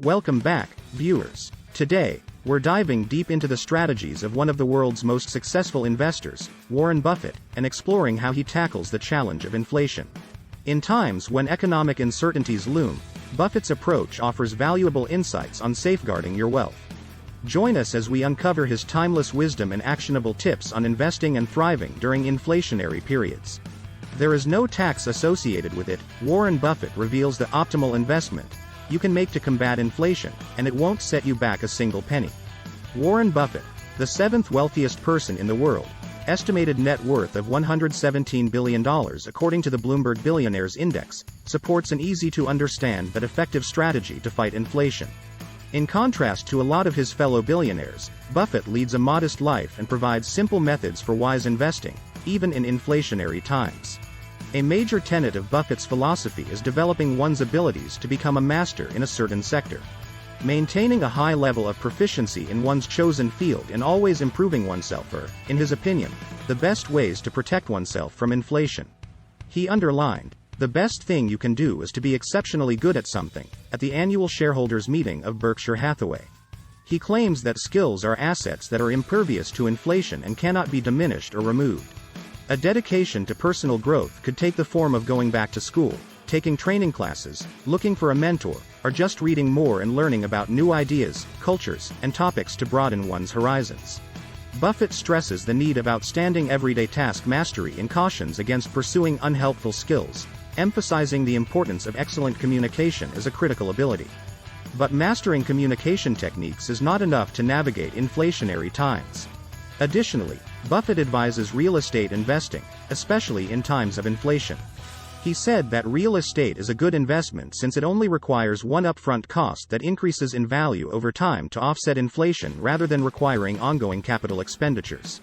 Welcome back, viewers. Today, we're diving deep into the strategies of one of the world's most successful investors, Warren Buffett, and exploring how he tackles the challenge of inflation. In times when economic uncertainties loom, Buffett's approach offers valuable insights on safeguarding your wealth. Join us as we uncover his timeless wisdom and actionable tips on investing and thriving during inflationary periods. There is no tax associated with it. Warren Buffett reveals the optimal investment you can make to combat inflation, and it won't set you back a single penny. Warren Buffett, the seventh wealthiest person in the world, estimated net worth of $117 billion according to the Bloomberg Billionaires Index, supports an easy-to-understand but effective strategy to fight inflation. In contrast to a lot of his fellow billionaires, Buffett leads a modest life and provides simple methods for wise investing, even in inflationary times. A major tenet of Buffett's philosophy is developing one's abilities to become a master in a certain sector. Maintaining a high level of proficiency in one's chosen field and always improving oneself are, in his opinion, the best ways to protect oneself from inflation. He underlined, "The best thing you can do is to be exceptionally good at something," at the annual shareholders meeting of Berkshire Hathaway. He claims that skills are assets that are impervious to inflation and cannot be diminished or removed. A dedication to personal growth could take the form of going back to school, taking training classes, looking for a mentor, or just reading more and learning about new ideas, cultures, and topics to broaden one's horizons. Buffett stresses the need of outstanding everyday task mastery and cautions against pursuing unhelpful skills, emphasizing the importance of excellent communication as a critical ability. But mastering communication techniques is not enough to navigate inflationary times. Additionally, Buffett advises real estate investing, especially in times of inflation. He said that real estate is a good investment since it only requires one upfront cost that increases in value over time to offset inflation rather than requiring ongoing capital expenditures.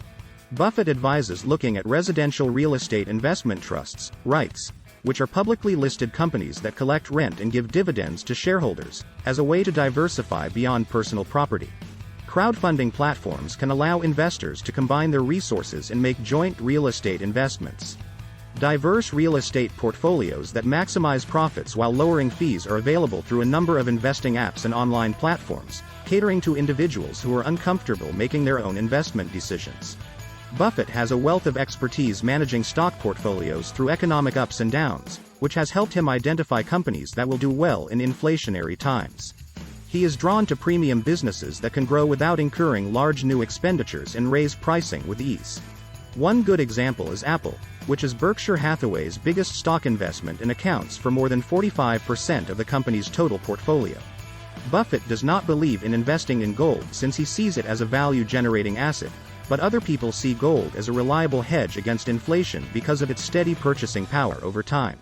Buffett advises looking at residential real estate investment trusts, REITs, which are publicly listed companies that collect rent and give dividends to shareholders, as a way to diversify beyond personal property. Crowdfunding platforms can allow investors to combine their resources and make joint real estate investments. Diverse real estate portfolios that maximize profits while lowering fees are available through a number of investing apps and online platforms, catering to individuals who are uncomfortable making their own investment decisions. Buffett has a wealth of expertise managing stock portfolios through economic ups and downs, which has helped him identify companies that will do well in inflationary times. He is drawn to premium businesses that can grow without incurring large new expenditures and raise pricing with ease. One good example is Apple, which is Berkshire Hathaway's biggest stock investment and accounts for more than 45% of the company's total portfolio. Buffett does not believe in investing in gold since he sees it as a value-generating asset, but other people see gold as a reliable hedge against inflation because of its steady purchasing power over time.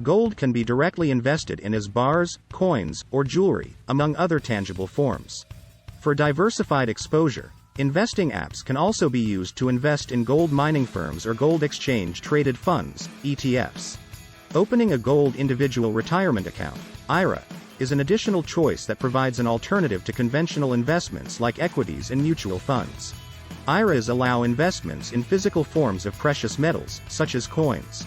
Gold can be directly invested in as bars, coins, or jewelry, among other tangible forms. For diversified exposure, investing apps can also be used to invest in gold mining firms or gold exchange-traded funds, ETFs. Opening a gold individual retirement account, IRA, is an additional choice that provides an alternative to conventional investments like equities and mutual funds. IRAs allow investments in physical forms of precious metals, such as coins.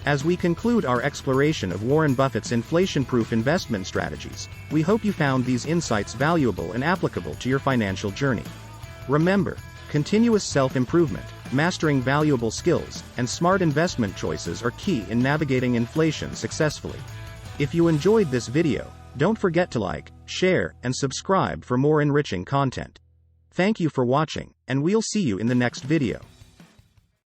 As we conclude our exploration of Warren Buffett's inflation-proof investment strategies, we hope you found these insights valuable and applicable to your financial journey. Remember, continuous self-improvement, mastering valuable skills, and smart investment choices are key in navigating inflation successfully. If you enjoyed this video, don't forget to like, share, and subscribe for more enriching content. Thank you for watching, and we'll see you in the next video.